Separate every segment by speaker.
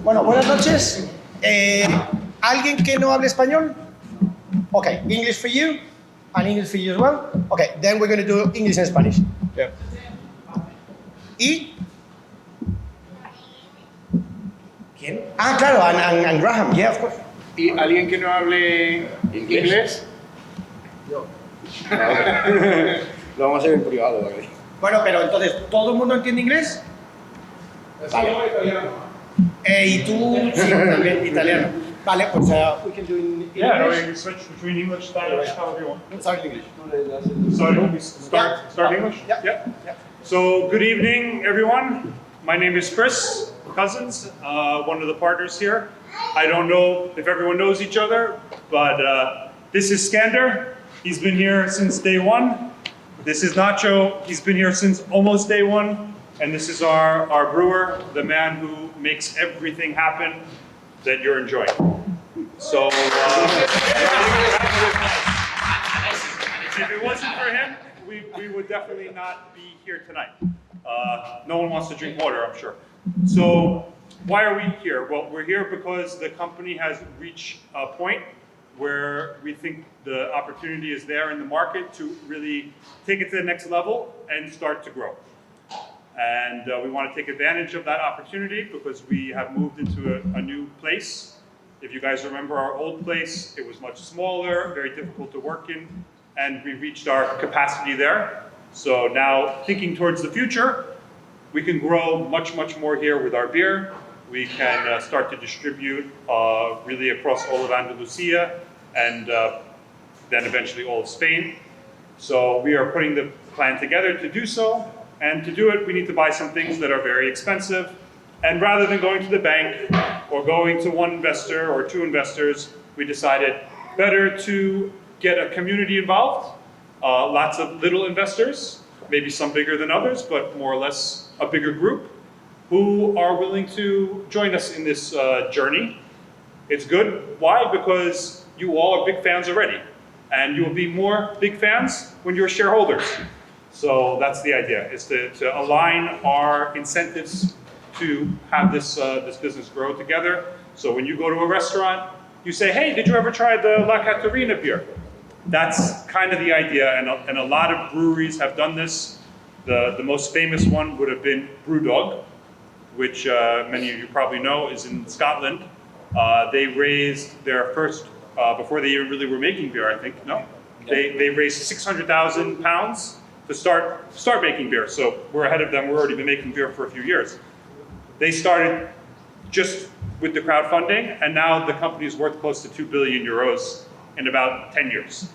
Speaker 1: Bueno, buenas noches. ¿Alguien que no hable español? Okay, English for you, and English for you as well. Okay, then we're going to do English and Spanish. Yeah. ¿Y? ¿Quién? Ah, claro, and Graham, yeah, of course.
Speaker 2: ¿Y alguien que no hable inglés?
Speaker 3: Yo. Lo vamos a hacer en privado, ¿vale?
Speaker 1: Bueno, pero entonces, ¿todo el mundo entiende inglés? Vale. ¿Y tú? Sí, también italiano. Vale, pues we can do in English.
Speaker 4: Yeah, we can switch between English, Spanish, however you want.
Speaker 1: Start in English.
Speaker 4: Start English?
Speaker 1: Yeah.
Speaker 4: So, good evening, everyone. My name is Chris Cousins, one of the partners here. I don't know if everyone knows each other, but this is Skander. He's been here since day one. This is Nacho. He's been here since almost day one. And this is our brewer, the man who makes everything happen that you're enjoying. So, if it wasn't for him, we would definitely not be here tonight. No one wants to drink water, I'm sure. So, why are we here? Well, we're here because the company has reached a point where we think the opportunity is there in the market to really take it to the next level and start to grow. And we want to take advantage of that opportunity because we have moved into a new place. If you guys remember our old place, it was much smaller, very difficult to work in, and we reached our capacity there. So now, thinking towards the future, we can grow much, much more here with our beer. We can start to distribute really across all of Andalusia and then eventually all of Spain. So we are putting the plan together to do so. And to do it, we need to buy some things that are very expensive. And rather than going to the bank or going to one investor or two investors, we decided better to get a community involved, lots of little investors, maybe some bigger than others, but more or less a bigger group, who are willing to join us in this journey. It's good. Why? Because you all are big fans already. And you will be more big fans when you're shareholders. So that's the idea, is to align our incentives to have this business grow together. So when you go to a restaurant, you say, hey, did you ever try the La Catarina beer? That's kind of the idea, and a lot of breweries have done this. The most famous one would have been Brewdog, which many of you probably know is in Scotland. They raised their first, before they even really were making beer, I think, no? They raised 600,000 pounds to start making beer. So we're ahead of them. We've already been making beer for a few years. They started just with the crowdfunding, and now the company is worth close to 2 billion euros in about 10 years.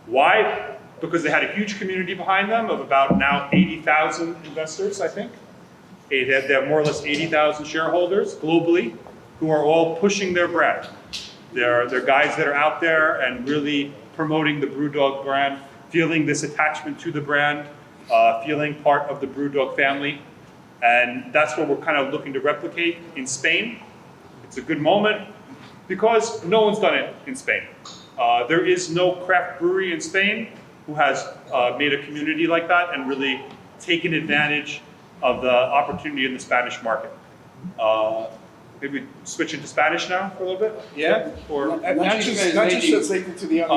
Speaker 4: Why? Because they had a huge community behind them of about now 80,000 investors, I think. They have more or less 80,000 shareholders globally who are all pushing their brand. They're guys that are out there and really promoting the Brewdog brand, feeling this attachment to the brand, feeling part of the Brewdog family. And that's what we're kind of looking to replicate in Spain. It's a good moment because no one's done it in Spain. There is no craft brewery in Spain who has made a community like that and really taken advantage of the opportunity in the Spanish market. Maybe we switch into Spanish now for a little bit?
Speaker 2: Yeah.
Speaker 4: Or
Speaker 2: Not just translated to the other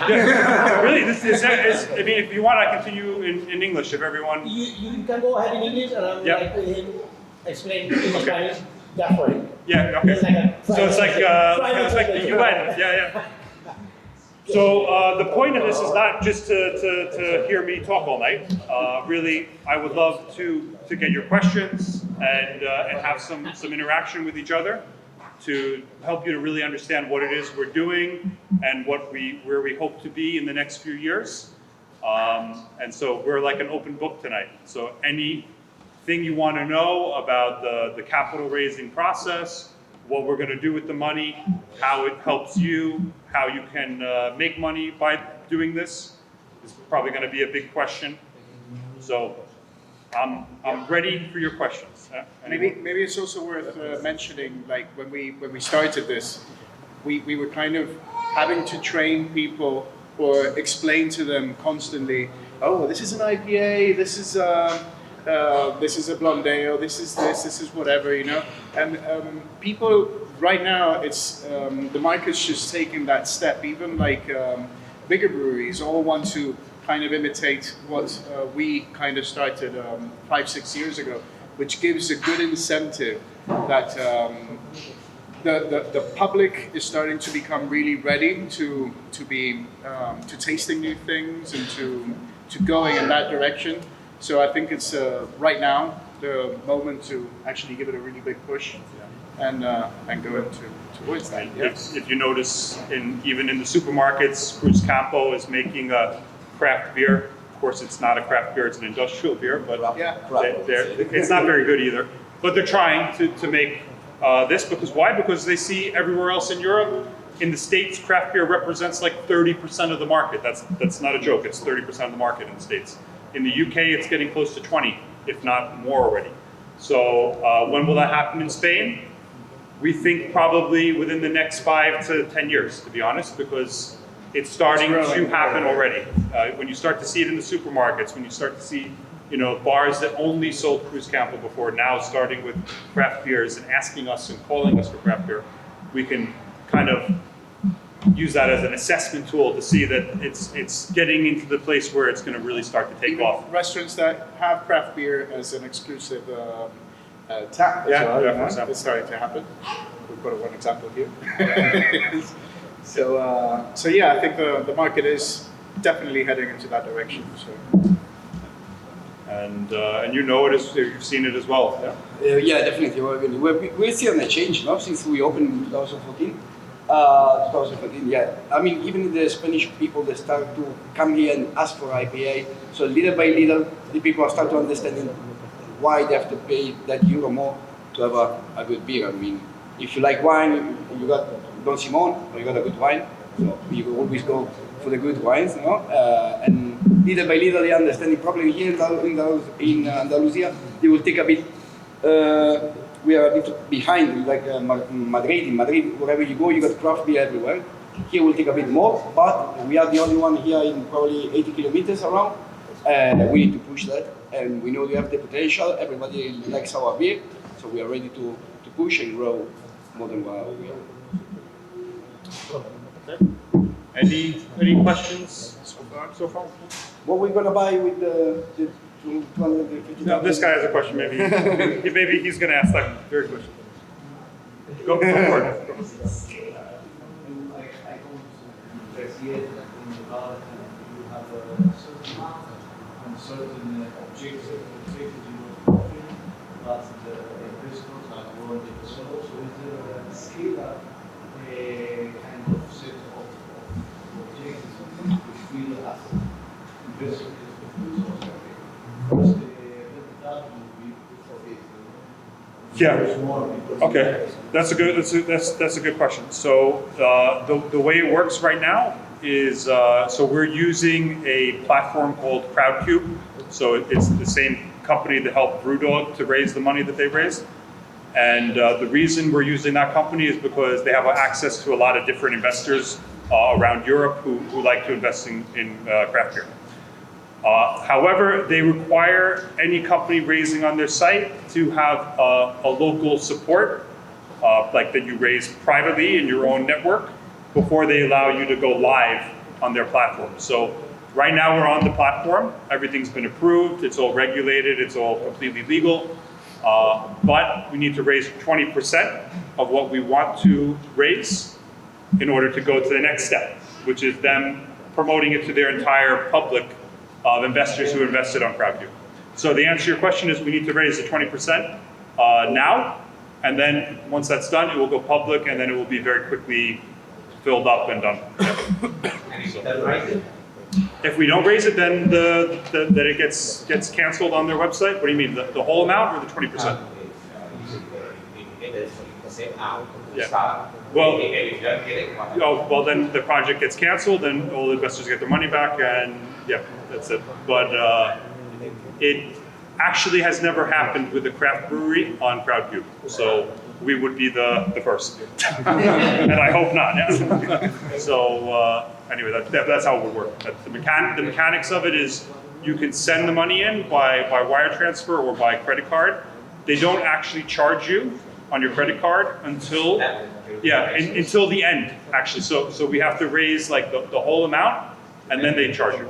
Speaker 4: yeah. Really, this is, I mean, if you want, I continue in English if everyone...
Speaker 1: You can go ahead in English and I'm
Speaker 4: Yep.
Speaker 1: like him explain in Spanish. That's for him.
Speaker 4: Yeah, okay. So it's like the UN. Yeah. So the point of this is not just to hear me talk all night. Really, I would love to get your questions and have some interaction with each other to help you to really understand what it is we're doing and where we hope to be in the next few years. And so we're like an open book tonight. So anything you want to know about the capital raising process, what we're going to do with the money, how it helps you, how you can make money by doing this is probably going to be a big question. So I'm ready for your questions.
Speaker 2: Maybe it's also worth mentioning, like when we started this, we were kind of having to train people or explain to them constantly, oh, this is an IPA, this is this is a blonde ale, this is whatever, you know. And people right now, it's the market's just taking that step. Even like bigger breweries all want to kind of imitate what we kind of started 5-6 years ago, which gives a good incentive that the public is starting to become really ready to tasting new things and to going in that direction. So I think it's right now the moment to actually give it a really big push and go towards that. Yeah.
Speaker 4: If you notice, even in the supermarkets, Cruz Campo is making a craft beer. Of course, it's not a craft beer; it's an industrial beer, but
Speaker 2: Yeah.
Speaker 4: it's not very good either. But they're trying to make this because why? Because they see everywhere else in Europe, in the States, craft beer represents like 30% of the market. That's not a joke. It's 30% of the market in the States. In the UK, it's getting close to 20, if not more already. So when will that happen in Spain? We think probably within the next 5 to 10 years, to be honest, because it's starting to happen already. When you start to see it in the supermarkets, when you start to see, you know, bars that only sold Cruz Campo before, now starting with craft beers and asking us and calling us for craft beer, we can kind of use that as an assessment tool to see that it's getting into the place where it's going to really start to take
Speaker 2: Even
Speaker 4: off.
Speaker 2: restaurants that have craft beer as an exclusive tap as well,
Speaker 4: yeah,
Speaker 2: you
Speaker 4: for
Speaker 2: know,
Speaker 4: example.
Speaker 2: it's starting to happen. We've got one example here. So yeah, I think the market is definitely heading into that direction. So.
Speaker 4: And you know it as you've seen it as well. Yeah?
Speaker 3: Yeah, definitely. We're still on a change, no? Since we opened in 2014. 2014, yeah. I mean, even the Spanish people, they start to come here and ask for IPA. So little by little, the people start to understanding why they have to pay that euro more to have a good beer. I mean, if you like wine, you got Don Simon, or you got a good wine. So you always go for the good wines, you know? And little by little, they understanding. Probably here in Andalusia, they will take a bit. We are a bit behind, like Madrid. In Madrid, wherever you go, you got craft beer everywhere. Here we'll take a bit more, but we are the only one here in probably 80 kilometers around. We need to push that, and we know we have the potential. Everybody likes our beer, so we are ready to push and grow more than what we are.
Speaker 4: Any questions so far?
Speaker 3: What we're gonna buy with the 250?
Speaker 4: No, this guy has a question. Maybe he's going to ask that very question. Go for it.
Speaker 5: I don't appreciate that in development you have a certain amount and certain objectives you will fulfill, but the principles are growing. So is there a scale up kind of set of objectives which will as investors first that will be for it.
Speaker 4: Yeah. Okay. That's a good question. So the way it works right now is so we're using a platform called Crowdcube. So it's the same company that helped Brewdog to raise the money that they raised. And the reason we're using that company is because they have access to a lot of different investors around Europe who like to invest in craft beer. However, they require any company raising on their site to have a local support, like that you raise privately in your own network, before they allow you to go live on their platform. So right now we're on the platform, everything's been approved, it's all regulated, it's all completely legal, but we need to raise 20% of what we want to raise in order to go to the next step, which is them promoting it to their entire public of investors who invested on Crowdcube. So the answer to your question is we need to raise the 20% now, and then once that's done, it will go public, and then it will be very quickly filled up and done. So, if we don't raise it, then then it gets canceled on their website. What do you mean, the whole amount or the 20%? Yeah. Well, then the project gets canceled, and all the investors get their money back, and yeah, that's it. But it actually has never happened with a craft brewery on Crowdcube, so we would be the first, and I hope not. Yeah. So anyway, that's how it would work. The mechanics of it is you can send the money in by wire transfer or by credit card. They don't actually charge you on your credit card until until the end, actually. So we have to raise like the whole amount, and then they charge you.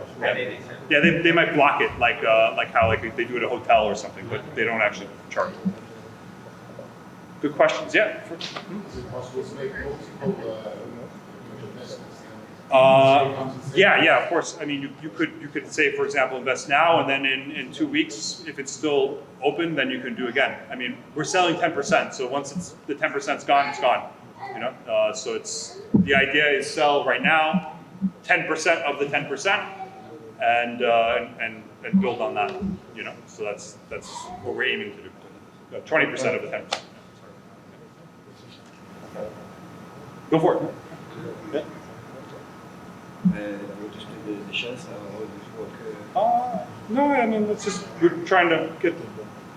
Speaker 4: Yeah, they might block it like how like they do at a hotel or something, but they don't actually charge you. Good questions. Yeah.
Speaker 6: Is it possible to make multiple investments?
Speaker 4: Yeah, of course. I mean, you could say, for example, invest now, and then in 2 weeks, if it's still open, then you can do again. I mean, we're selling 10%, so once the 10%'s gone, it's gone. You know, so it's the idea is sell right now, 10% of the 10%, and build on that. You know, so that's what we're aiming to do. 20% of the 10%. Go for it. Yeah.
Speaker 3: The shares how this work?
Speaker 4: No, I mean, we're trying to get the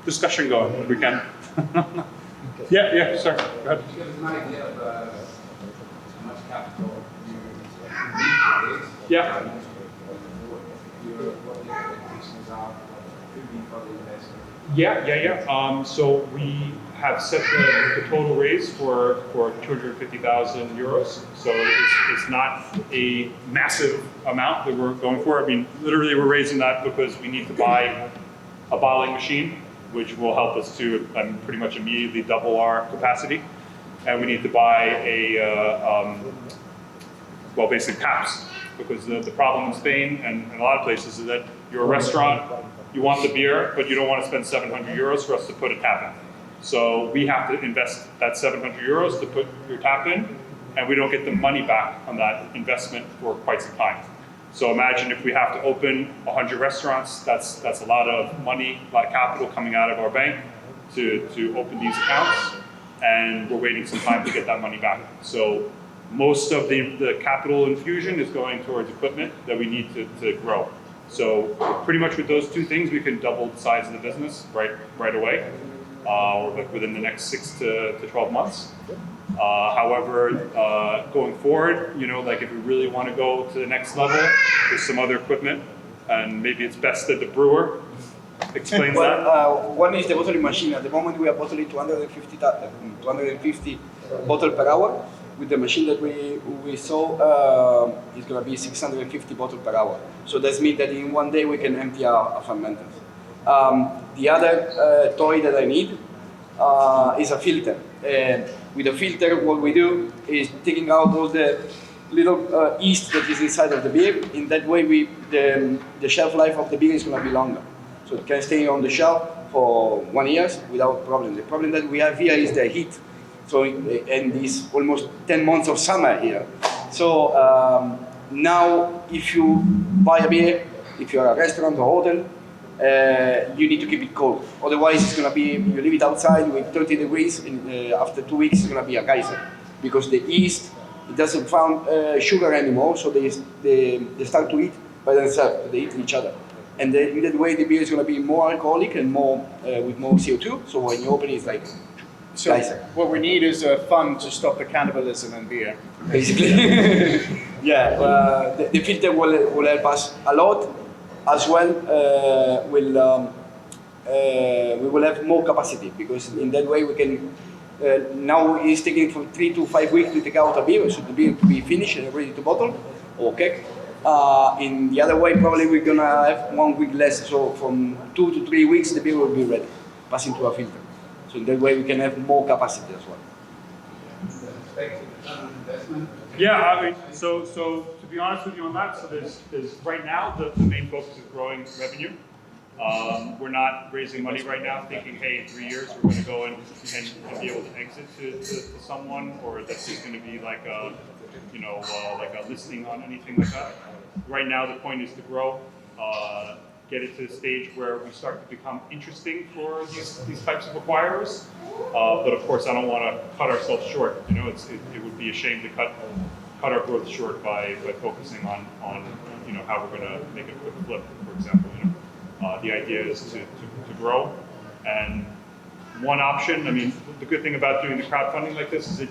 Speaker 4: discussion going if we can. Yeah, sorry. Go ahead.
Speaker 6: Do you have an idea of how much capital you need to raise?
Speaker 4: Yeah.
Speaker 6: What the expectations are, could be for the investor?
Speaker 4: Yeah. So we have set the total raise for 250,000 euros. So it's not a massive amount that we're going for. I mean, literally we're raising that because we need to buy a bottling machine, which will help us to pretty much immediately double our capacity. And we need to buy basically taps, because the problem in Spain and a lot of places is that you're a restaurant, you want the beer, but you don't want to spend 700 euros for us to put a tap in. So we have to invest that 700 euros to put your tap in, and we don't get the money back on that investment for quite some time. So imagine if we have to open 100 restaurants, that's a lot of money, a lot of capital coming out of our bank to open these accounts, and we're waiting some time to get that money back. So most of the capital infusion is going towards equipment that we need to grow. So pretty much with those two things, we can double the size of the business right away, like within the next 6 to 12 months. However, going forward, you know, like if we really want to go to the next level with some other equipment, and maybe it's best that the brewer explains that.
Speaker 3: One is the bottling machine. At the moment, we are bottling 250 bottles per hour. With the machine that we saw, it's going to be 650 bottles per hour. So that means that in one day we can empty our fermenters. The other toy that I need is a filter. With a filter, what we do is taking out all the little yeast that is inside of the beer. In that way, the shelf life of the beer is going to be longer. So it can stay on the shelf for 1 year without problem. The problem that we have here is the heat. So, and it's almost 10 months of summer here. So now, if you buy a beer, if you're a restaurant or hotel, you need to keep it cold. Otherwise, it's going to be, you leave it outside with 30 degrees, and after 2 weeks, it's going to be a geyser. Because the yeast, it doesn't find sugar anymore, so they start to eat by themselves, they eat each other. And then in that way, the beer is going to be more alcoholic and more with more CO2. So when you open it, it's like
Speaker 2: So
Speaker 3: geyser.
Speaker 2: what we need is a fund to stop the cannibalism in beer.
Speaker 3: Basically. Yeah, the filter will help us a lot. As well, we will have more capacity, because in that way we can. Now it's taking from 3 to 5 weeks to take out a beer, so the beer to be finished and ready to bottle. Okay. In the other way, probably we're gonna have 1 week less. So from 2 to 3 weeks, the beer will be ready, passing to a filter. So in that way, we can have more capacity as well.
Speaker 4: Yeah, I mean, so to be honest with you on that, so there's right now the main focus is growing revenue. We're not raising money right now, thinking, hey, in 3 years we're going to go and be able to exit to someone, or this is going to be like a, like a listing on anything like that. Right now, the point is to grow, get it to the stage where we start to become interesting for these types of acquirers. But of course, I don't want to cut ourselves short. It would be a shame to cut our growth short by focusing on how we're going to make a quick flip, for example. The idea is to grow. And one option, I mean, the good thing about doing the crowdfunding like this is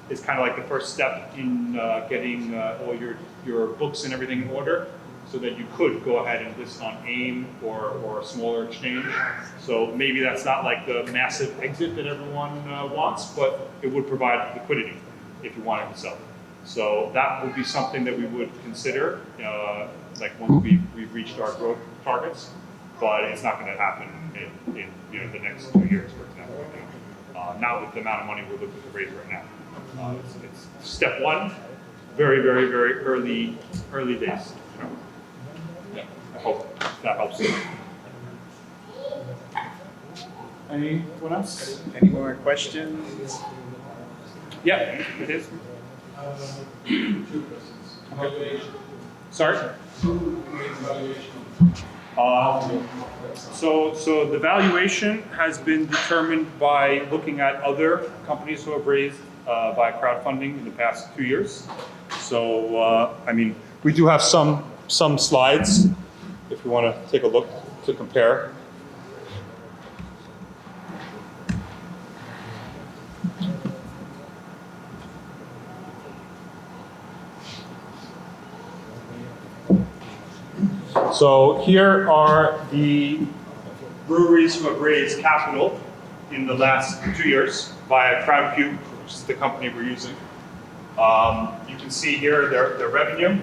Speaker 4: it's kind of like the first step in getting all your books and everything in order. so that you could go ahead and list on AIM or a smaller exchange. So maybe that's not like the massive exit that everyone wants, but it would provide liquidity if you wanted to sell. So that would be something that we would consider, like once we've reached our growth targets, but it's not going to happen in the next 2 years, for example. Not with the amount of money we're looking to raise right now. It's step one, very, very, very early days. Yeah, I hope that helps. Anyone else?
Speaker 2: Any more questions?
Speaker 4: Yeah, it is.
Speaker 5: Two questions. Valuation.
Speaker 4: Sorry?
Speaker 5: Two main valuation.
Speaker 4: So the valuation has been determined by looking at other companies who have raised by crowdfunding in the past 2 years. So I mean, we do have some slides if you want to take a look to compare. So here are the breweries who have raised capital in the last 2 years via Crowdcube, which is the company we're using. You can see here their revenue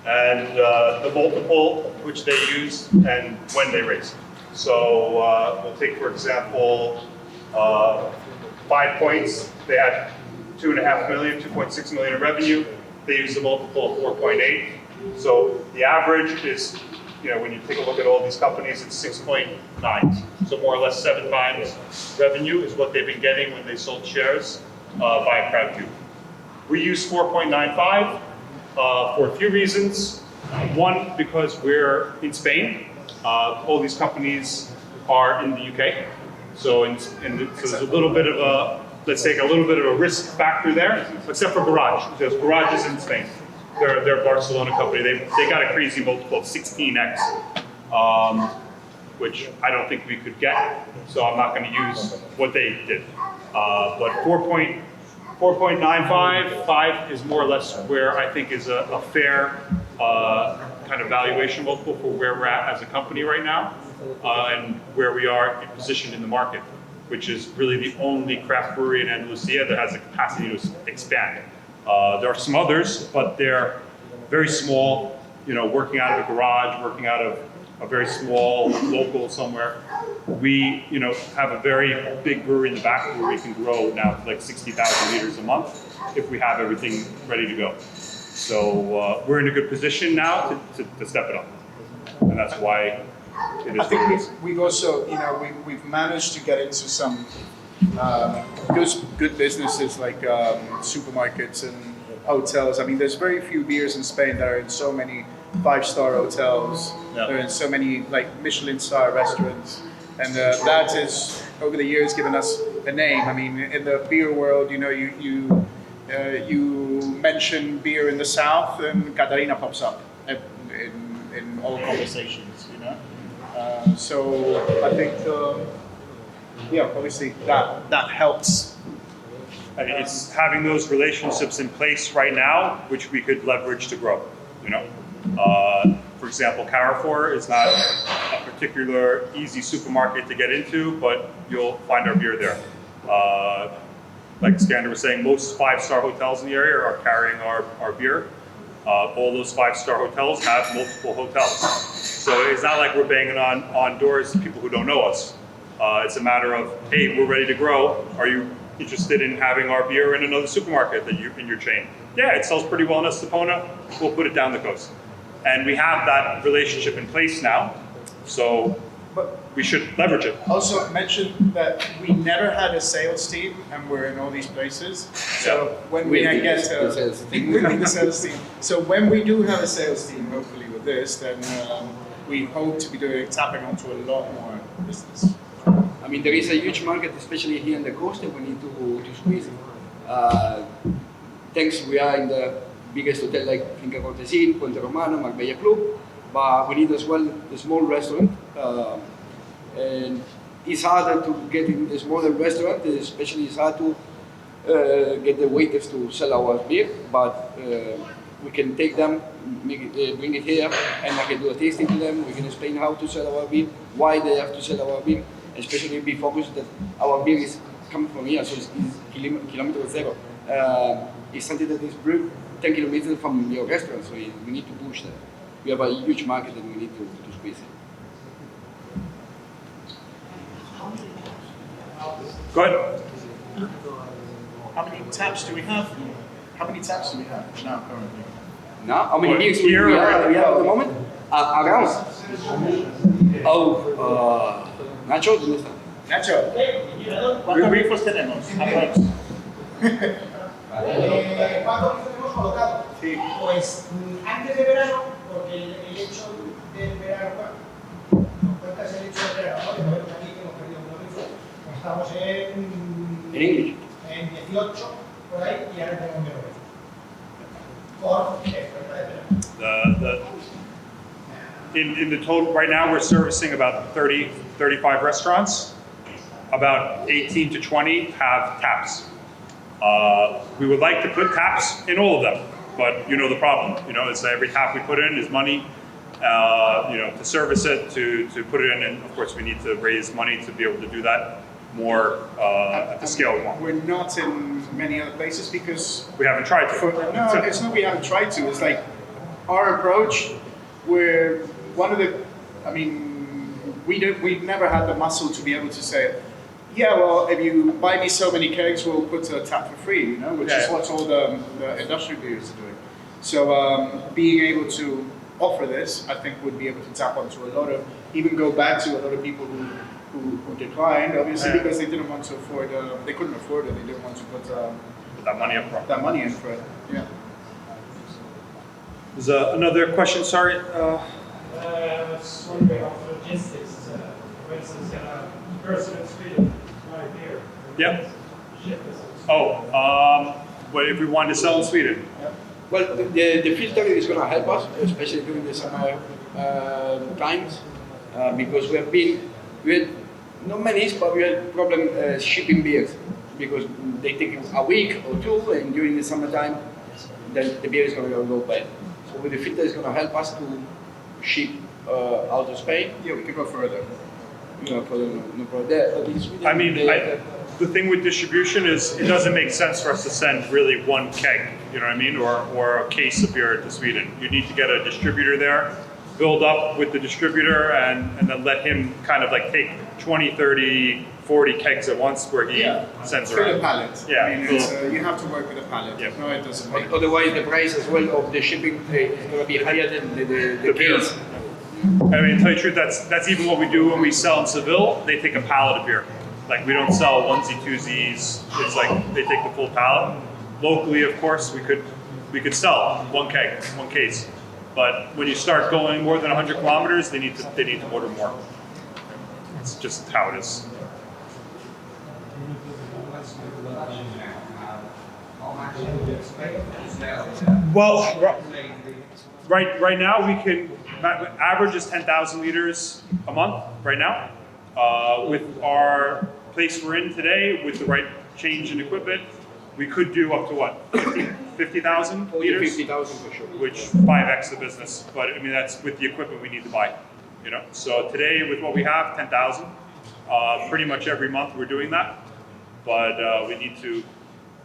Speaker 4: and the multiple which they use and when they raise. So we'll take, for example, 5 Points. They had 2.5 million, 2.6 million in revenue. They used a multiple of 4.8. So the average is, when you take a look at all these companies, it's 6.9. So more or less 7 times revenue is what they've been getting when they sold shares via Crowdcube. We use 4.95 for a few reasons. One, because we're in Spain. All these companies are in the UK. So so there's a little bit of a risk factor there, except for Garage, because Garage is in Spain. They're a Barcelona company. They got a crazy multiple of 16x, which I don't think we could get. So I'm not going to use what they did. But 4.95, 5 is more or less where I think is a fair kind of valuation multiple for where we're at as a company right now, and where we are positioned in the market, which is really the only craft brewery in Andalusia that has the capacity to expand. There are some others, but they're very small, working out of a garage, working out of a very small local somewhere. We, have a very big brewery in the back where we can grow now to like 60,000 liters a month if we have everything ready to go. So we're in a good position now to step it up. And that's why it is.
Speaker 2: I think we've also, we've managed to get into some good businesses like supermarkets and hotels. I mean, there's very few beers in Spain that are in so many 5-star hotels.
Speaker 4: Yeah.
Speaker 2: They're in so many like Michelin star restaurants, and that has over the years given us a name. I mean, in the beer world, you mention beer in the south, and Catarina pops up in all conversations. So I think. Obviously that helps.
Speaker 4: I mean, it's having those relationships in place right now, which we could leverage to grow. For example, Carrefour is not a particular easy supermarket to get into, but you'll find our beer there. Like Skander was saying, most 5-star hotels in the area are carrying our beer. All those 5-star hotels have multiple hotels. So it's not like we're banging on doors to people who don't know us. It's a matter of, hey, we're ready to grow. Are you interested in having our beer in another supermarket in your chain? Yeah, it sells pretty well in Estepona. We'll put it down the coast. And we have that relationship in place now, so we should leverage it.
Speaker 2: Also mention that we never had a sales team, and we're in all these places. So when we get the sales team. So when we do have a sales team, hopefully with this, then we hope to be tapping onto a lot more business.
Speaker 3: I mean, there is a huge market, especially here in the coast, and we need to squeeze it. Thanks, we are in the biggest hotel like Finca Cortesin, Puente Romano, Marbella Club, but we need as well a small restaurant. And it's harder to get in a smaller restaurant, especially it's hard to get the waiters to sell our beer, but we can take them, bring it here, and I can do a tasting to them. We can explain how to sell our beer, why they have to sell our beer, especially be focused that our beer is coming from here, so it's kilometer zero. It's something that is brewed 10 kilometers from your restaurant, so we need to push that. We have a huge market and we need to squeeze it.
Speaker 4: Go ahead.
Speaker 2: How many taps do we have? How many taps do we have now currently?
Speaker 3: Now, how many
Speaker 4: What,
Speaker 3: beers
Speaker 4: here
Speaker 3: we
Speaker 4: or-
Speaker 3: have at the moment? Around. Nacho, ¿dónde está?
Speaker 2: Nacho, ¿cuántos grifos tenemos? Aprox.
Speaker 1: ¿Cuántos hemos colocado?
Speaker 2: Sí.
Speaker 1: Pues antes de verano, porque el hecho del verano, bueno, nos cuentas el hecho del verano, ¿no? Que vemos aquí que hemos perdido unos grifos. Estamos
Speaker 3: En English.
Speaker 1: en 18 por ahí y ahora tenemos menos grifos. Por cuenta de verano.
Speaker 4: In the total, right now we're servicing about 30, 35 restaurants. About 18 to 20 have taps. We would like to put taps in all of them, but you know the problem. You know, it's every tap we put in is money. You know, to service it, to put it in, and of course we need to raise money to be able to do that more at the scale we want.
Speaker 2: We're not in many other places because
Speaker 4: We haven't tried to.
Speaker 2: no, it's not we haven't tried to. It's like our approach. We're one of the. I mean, we've never had the muscle to be able to say, yeah, well, if you buy me so many kegs, we'll put a tap for free. You know, which is what all the industrial beers are doing. So being able to offer this, I think, would be able to tap onto a lot of, even go back to a lot of people who declined, obviously, because they didn't want to afford, they couldn't afford it. They didn't want to put
Speaker 4: Put that money up front.
Speaker 2: that money in for it. Yeah.
Speaker 4: There's another question, sorry.
Speaker 7: I was wondering on logistics. For instance, a person in Sweden buy beer.
Speaker 4: Yep.
Speaker 7: Ship this.
Speaker 4: Oh, what if we wanted to sell in Sweden?
Speaker 3: Well, the filter is going to help us, especially during the summer times, because we had not many, but we had problem shipping beers because they take a week or two, and during the summertime, then the beer is going to go bad. So with the filter, it's going to help us to ship out of Spain.
Speaker 2: Yeah, we could go further.
Speaker 3: No problem, no problem. But in Sweden,
Speaker 4: I mean, the thing with distribution is it doesn't make sense for us to send really one keg, you know what I mean, or a case of beer to Sweden. You need to get a distributor there, build up with the distributor, and then let him kind of like take 20, 30, 40 kegs at once where he sends
Speaker 2: For the
Speaker 4: around.
Speaker 2: pallet.
Speaker 4: Yeah,
Speaker 2: I mean,
Speaker 4: cool.
Speaker 2: it's, you have to work with a pallet.
Speaker 4: Yeah.
Speaker 2: No, it doesn't make.
Speaker 3: otherwise, the price as well of the shipping is going to be higher than the
Speaker 4: The beer.
Speaker 3: case.
Speaker 4: I mean, to tell you the truth, that's even what we do when we sell in Seville. They take a pallet of beer. Like, we don't sell onesie twosies. It's like they take the full pallet. Locally, of course, we could sell one keg, one case. But when you start going more than 100 kilometers, they need to order more. It's just how it is. Well, right now we can average is 10,000 liters a month right now. With our place we're in today, with the right change in equipment, we could do up to what, 50,000 liters,
Speaker 3: 50,000 for sure.
Speaker 4: which 5x the business. But I mean, that's with the equipment we need to buy. You know, so today with what we have, 10,000. Pretty much every month we're doing that, but we need to,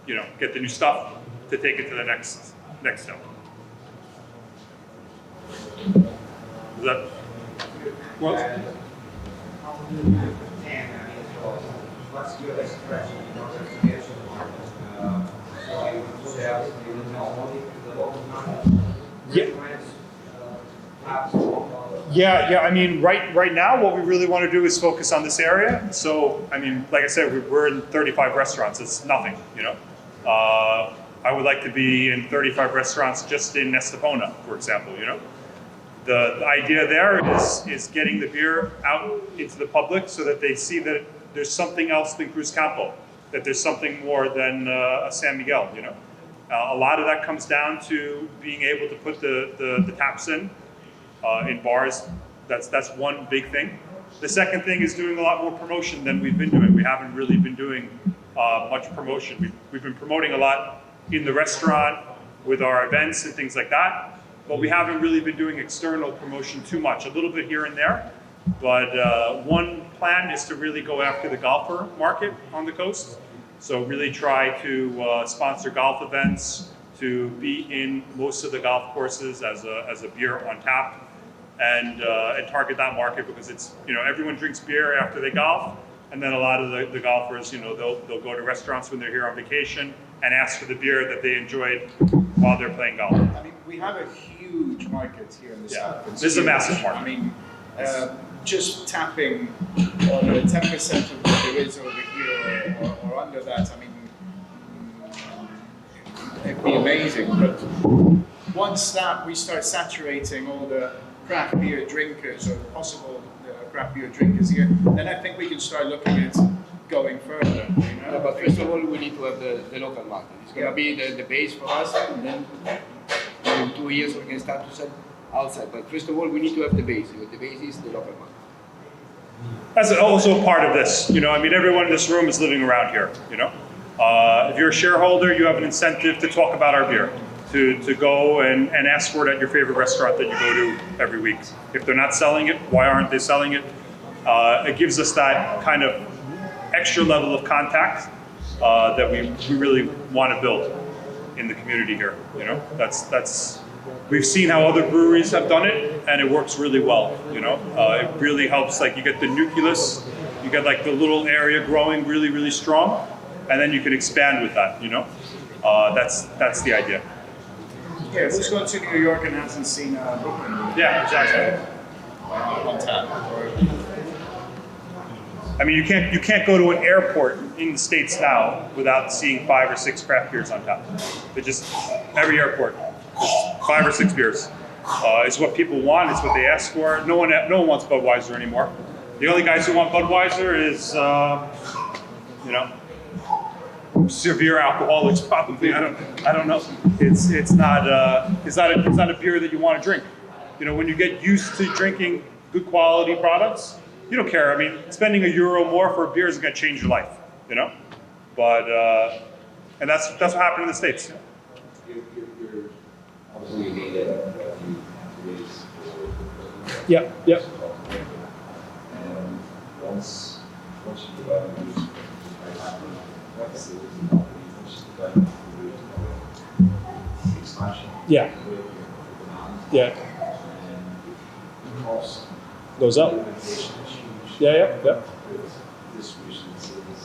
Speaker 4: you know, get the new stuff to take it to the next step. Is that well?
Speaker 6: What's your expression in order to get to the market? So you would sell only to the local market?
Speaker 4: Yeah. I mean, right now, what we really want to do is focus on this area. So, I mean, like I said, we're in 35 restaurants. It's nothing, you know. I would like to be in 35 restaurants just in Estepona, for example, you know. The idea there is getting the beer out into the public so that they see that there's something else than Cruz Campo, that there's something more than a San Miguel, you know. A lot of that comes down to being able to put the taps in bars. That's one big thing. The second thing is doing a lot more promotion than we've been doing. We haven't really been doing much promotion. We've been promoting a lot in the restaurant with our events and things like that. But we haven't really been doing external promotion too much, a little bit here and there. But one plan is to really go after the golfer market on the coast. So really try to sponsor golf events, to be in most of the golf courses as a beer on tap, and target that market, because it's, everyone drinks beer after they golf, and then a lot of the golfers, they'll go to restaurants when they're here on vacation and ask for the beer that they enjoyed while they're playing golf.
Speaker 2: I mean, we have a huge market here in the south. It's
Speaker 4: This is a
Speaker 2: huge.
Speaker 4: massive market.
Speaker 2: I mean, just tapping on the 10% of what there is over here or under that, I mean, it'd be amazing. But once that we start saturating all the craft beer drinkers or possible craft beer drinkers here, then I think we can start looking at going further.
Speaker 3: But first of all, we need to have the local market. It's going to be the base for us, and then in 2 years we can start to sell outside. But first of all, we need to have the base. The base is the local market.
Speaker 4: That's also part of this. Everyone in this room is living around here. If you're a shareholder, you have an incentive to talk about our beer, to go and ask for it at your favorite restaurant that you go to every week. If they're not selling it, why aren't they selling it? It gives us that kind of extra level of contact that we really want to build in the community here. That's we've seen how other breweries have done it, and it works really well. It really helps. Like, you get the nucleus, you get like the little area growing really, really strong, and then you can expand with that. That's the idea.
Speaker 2: Yeah, who's gone to New York and hasn't seen Brooklyn?
Speaker 4: Yeah, exactly.
Speaker 2: On tap.
Speaker 4: You can't go to an airport in the States now without seeing 5 or 6 craft beers on tap. They just, every airport, just 5 or 6 beers. It's what people want. It's what they ask for. No one wants Budweiser anymore. The only guys who want Budweiser is, severe alcoholics probably. I don't know. It's not a beer that you want to drink. When you get used to drinking good quality products, you don't care. Spending €1 more for a beer isn't going to change your life. But and that's what happened in the States.
Speaker 6: You're obviously you need a few ways for
Speaker 4: Yeah.
Speaker 6: and once you develop these, what facilities once you develop the expansion,
Speaker 4: Yeah.
Speaker 6: demand,
Speaker 4: Yeah.
Speaker 6: and cost
Speaker 4: Goes up.
Speaker 6: implementation is huge.
Speaker 4: Yeah.
Speaker 6: With distribution facilities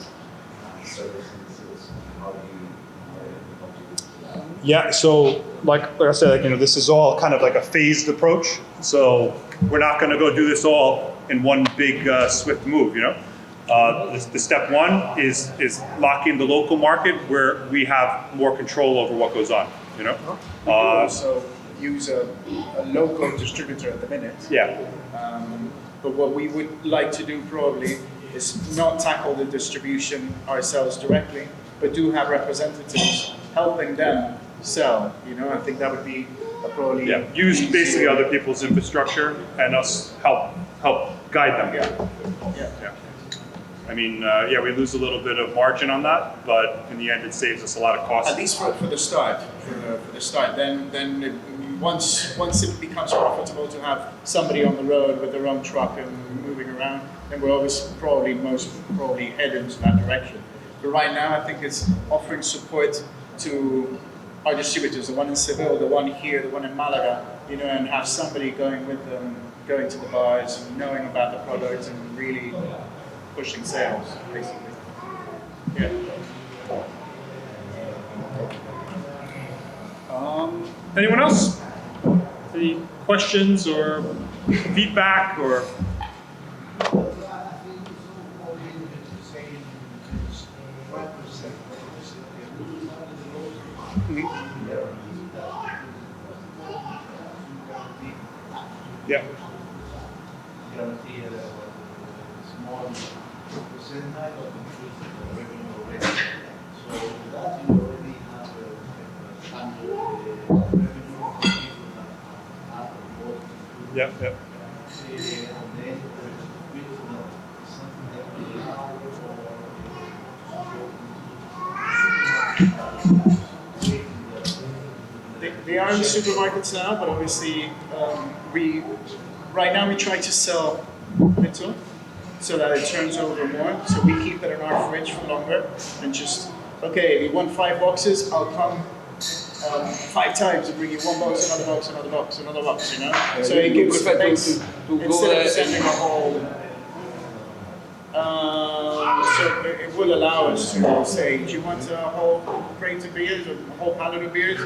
Speaker 6: and service facilities, how do you
Speaker 4: Yeah, so like I said, this is all kind of like a phased approach. So we're not going to go do this all in one big swift move. The step one is locking the local market where we have more control over what goes on.
Speaker 2: We could also use a local distributor at the minute.
Speaker 4: Yeah.
Speaker 2: But what we would like to do probably is not tackle the distribution ourselves directly, but do have representatives helping them sell. I think that would be probably
Speaker 4: Use
Speaker 2: easier.
Speaker 4: basically other people's infrastructure and us help guide them.
Speaker 2: Yeah.
Speaker 4: We lose a little bit of margin on that, but in the end, it saves us a lot of costs.
Speaker 2: At least for the start. Then once it becomes profitable to have somebody on the road with their own truck and moving around, then we're always most probably head into that direction. But right now, I think it's offering support to our distributors, the one in Seville, the one here, the one in Malaga, and have somebody going with them, going to the bars, and knowing about the product and really pushing sales, basically. Yeah.
Speaker 4: Anyone else? Any questions or feedback or? Yeah.
Speaker 5: Guarantee a small percentage of increase in the revenue already. So with that, you already have under the revenue
Speaker 4: Yeah.
Speaker 5: and then something that we allow
Speaker 2: They are in the supermarkets now, but obviously right now we try to sell little so that it turns over more. So we keep it in our fridge for longer and just, okay, if you want 5 boxes, I'll come 5 times and bring you 1 box, another box, another box, another box, you know? So it gives space instead of sending a whole. So it will allow us to say, do you want a whole crate of beers, or a whole pallet of beers?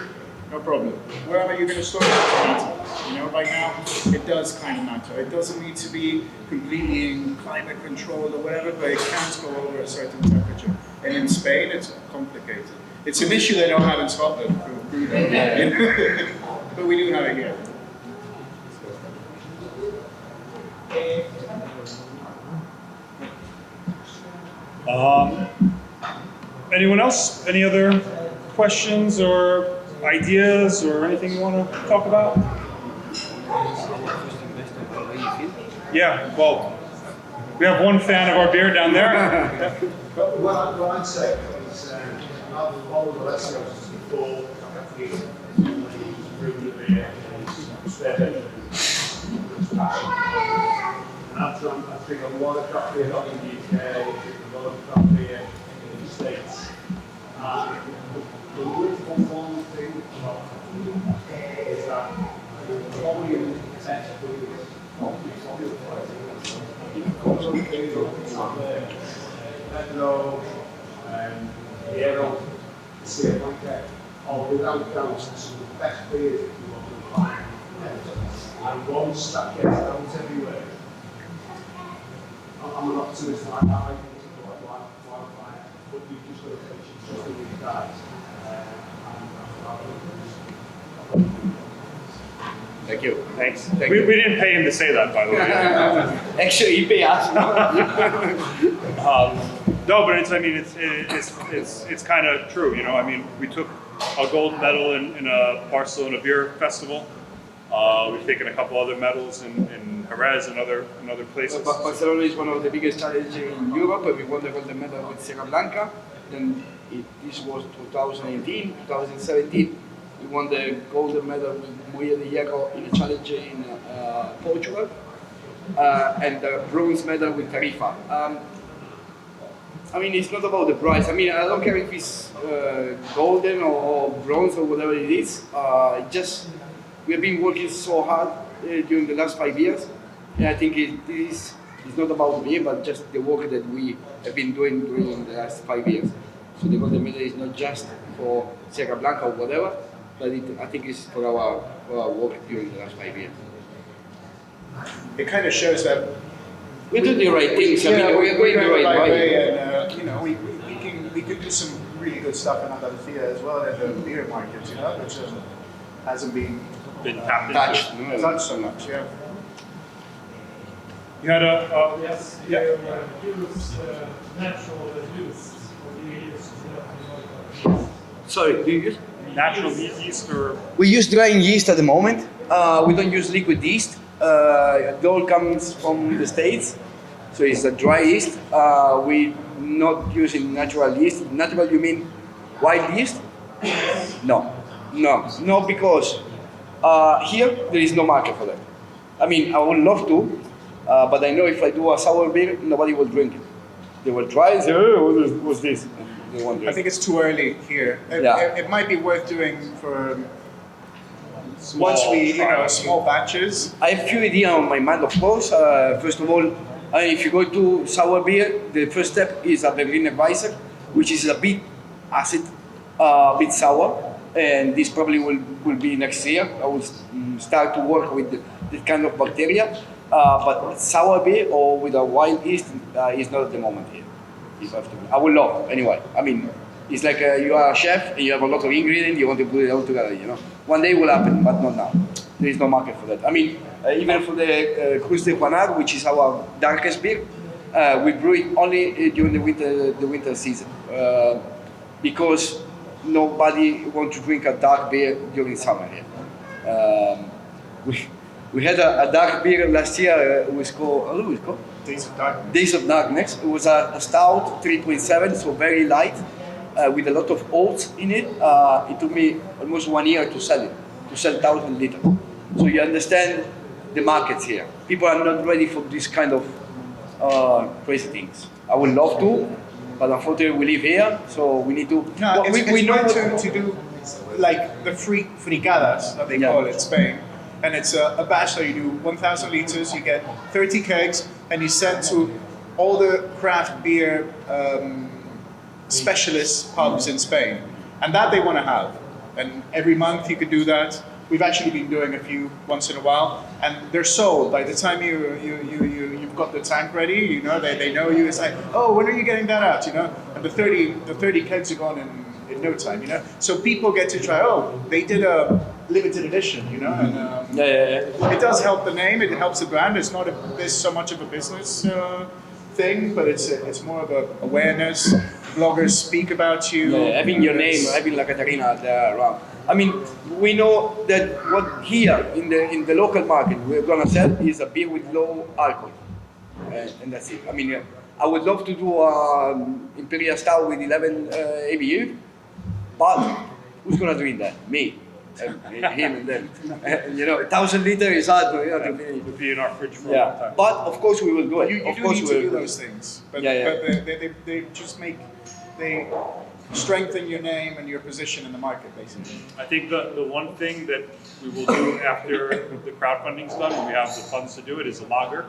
Speaker 2: No problem. Where are you going to store it? Doesn't matter. You know, right now it does kind of matter. It doesn't need to be completely in climate controlled or whatever, but it can't go over a certain temperature. And in Spain, it's complicated. It's an issue they don't have in Scotland for food, but we do have it here.
Speaker 4: Anyone else? Any other questions or ideas or anything you want to talk about? Yeah, well, we have one fan of our beer down there.
Speaker 5: What I'd say is, I've followed the lessons before we brewed the beer in spare. And I've done, I think, a lot of craft beer not in the UK, a lot of craft beer in the States. And the one thing about is that volume tends to be probably comes on the things up there. Pedro, Piero, Sierra Blanca, or without doubt, some of the best beers that you want to find. And once that gets out everywhere, I'm an optimist. I think it's like wildfire, but you've just got to finish it just with these guys.
Speaker 3: Thank you.
Speaker 4: Thanks.
Speaker 3: Thank
Speaker 4: We
Speaker 3: you.
Speaker 4: didn't pay him to say that, by the way.
Speaker 3: Actually, he paid us.
Speaker 4: No, but it's, I mean, it's kind of true, you know. I mean, we took a gold medal in a Barcelona beer festival. We've taken a couple other medals in Jerez and other places.
Speaker 3: Barcelona is one of the biggest challenges in Europe. We won the gold medal with Sierra Blanca. Then this was 2018, 2017. We won the gold medal with Moya de Hierro in a challenge in Portugal, and the bronze medal with Tarifa. I mean, it's not about the prize. I mean, I don't care if it's golden or bronze or whatever it is. We have been working so hard during the last 5 years, and I think it's not about me, but just the work that we have been doing during the last 5 years. So the golden medal is not just for Sierra Blanca or whatever, but I think it's for our work during the last 5 years.
Speaker 2: It kind of shows that
Speaker 3: we do the right things. I mean, we're going the right way.
Speaker 2: And you know, we can do some really good stuff in Andalusia as well in the beer market, you know, which hasn't been
Speaker 4: tapped
Speaker 3: Touched.
Speaker 2: touched so much. Yeah.
Speaker 4: You had a
Speaker 7: Yes,
Speaker 4: yeah.
Speaker 7: you use natural yeast, or do you use yeast?
Speaker 3: Sorry, do you use?
Speaker 4: natural yeast or
Speaker 3: We use drying yeast at the moment. We don't use liquid yeast. It all comes from the States, so it's a dry yeast. We're not using natural yeast. Natural, you mean wild yeast? No, because here there is no market for that. I mean, I would love to, but I know if I do a sour beer, nobody will drink it. They will try and say, "Oh, what's this?" They won't drink
Speaker 2: I think it's too early here. It might be worth doing for once we, small batches.
Speaker 3: I have a few ideas on my mind, of course. First of all, if you go to sour beer, the first step is a Berliner Weisse, which is a bit acid, a bit sour, and this probably will be next year. I will start to work with this kind of bacteria, but sour beer or with a wild yeast is not at the moment here. If I have to, I would love anyway. I mean, it's like you are a chef and you have a lot of ingredients, you want to put it all together, you know. One day will happen, but not now. There is no market for that. I mean, even for the Cruz de Juanar, which is our darkest beer, we brew it only during the winter season because nobody wants to drink a dark beer during summer here. We had a dark beer last year. It was called, how do it called? Days of Darkness. It was a stout, 3.7, so very light, with a lot of oats in it. It took me almost 1 year to sell it to sell 1,000 liters. So you understand the markets here. People are not ready for this kind of crazy things. I would love to, but unfortunately we live here, so we need to.
Speaker 2: No,
Speaker 3: well,
Speaker 2: it's
Speaker 3: we know
Speaker 2: right to do like the fricadas that they call it in Spain, and it's a batch that you do 1,000 liters, you get 30 kegs, and you send to all the craft beer specialist pubs in Spain, and that they want to have, and every month you could do that. We've actually been doing a few once in a while, and they're sold. By the time you've got the tank ready, you know, they know you. It's like, oh, when are you getting that out? You know, and the 30 kegs are gone in no time. You know, so people get to try. Oh, they did a limited edition. You know, and it does help the name. It helps the brand. It's not there's so much of a business thing, but it's more of a awareness. Bloggers speak about you.
Speaker 3: Having your name, having La Catarina there around. I mean, we know that what here in the local market we're gonna sell is a beer with low alcohol, and that's it. I mean, I would love to do Imperial Stout with 11 ABU, but who's gonna drink that? Me, him, and them. You know, 1,000 liters is hard to finish.
Speaker 4: Would be in our fridge for a long time.
Speaker 3: But of course we will do it.
Speaker 2: You
Speaker 3: of
Speaker 2: do
Speaker 3: course
Speaker 2: need
Speaker 3: we
Speaker 2: to
Speaker 3: will
Speaker 2: do those things, but they just they strengthen your name and your position in the market, basically.
Speaker 4: I think the one thing that we will do after the crowdfunding's done, when we have the funds to do it, is a lager.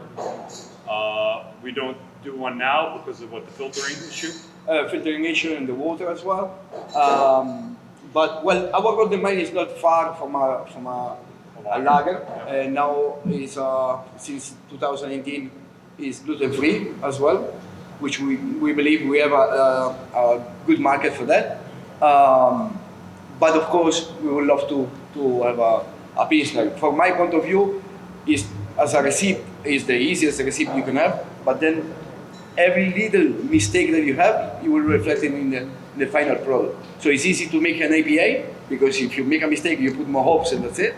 Speaker 4: We don't do one now because of the filtering issue.
Speaker 3: Filtering issue in the water as well. But well, our golden mine is not far from a lager, and now is since 2018 is gluten free as well, which we believe we have a good market for that. But of course, we would love to have a pilsner. From my point of view, is as a recipe is the easiest recipe you can have. But then every little mistake that you have, you will reflect it in the final product. So it's easy to make an IPA because if you make a mistake, you put more hops and that's it.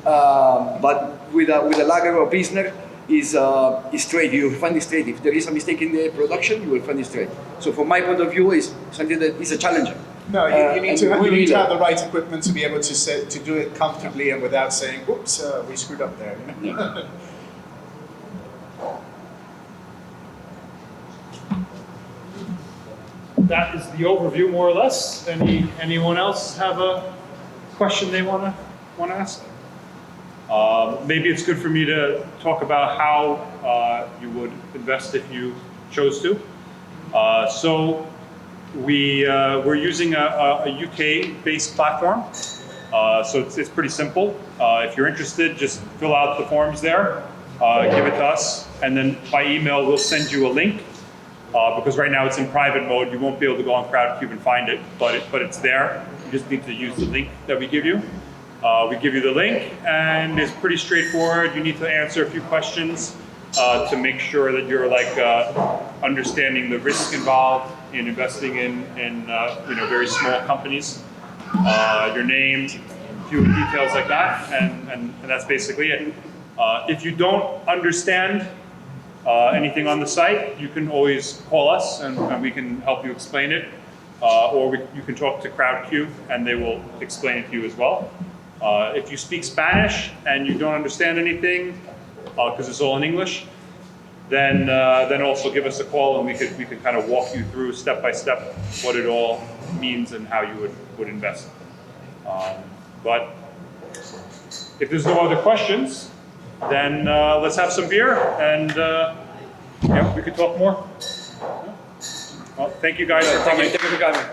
Speaker 3: But with a lager or pilsner, is straight. You will find it straight. If there is a mistake in the production, you will find it straight. So from my point of view, is something that is a challenger.
Speaker 2: No, you need to have the right equipment to be able to do it comfortably and without saying, "Oops, we screwed up there." You know?
Speaker 3: Yeah.
Speaker 4: That is the overview, more or less. Anyone else have a question they want to ask? Maybe it's good for me to talk about how you would invest if you chose to. So we're using a UK-based platform. So it's pretty simple. If you're interested, just fill out the forms there, give it to us, and then by email we'll send you a link. Because right now it's in private mode, you won't be able to go on Crowdcube and find it, but it's there. You just need to use the link that we give you. We give you the link, and it's pretty straightforward. You need to answer a few questions to make sure that you're understanding the risk involved in investing in very small companies. Your name, a few details like that, and that's basically it. If you don't understand anything on the site, you can always call us and we can help you explain it, or you can talk to Crowdcube and they will explain it to you as well. If you speak Spanish and you don't understand anything, because it's all in English, then also give us a call and we could kind of walk you through step by step what it all means and how you would invest. But if there's no other questions, then let's have some beer and we could talk more. Well, thank you guys for coming.
Speaker 3: Thank you for coming.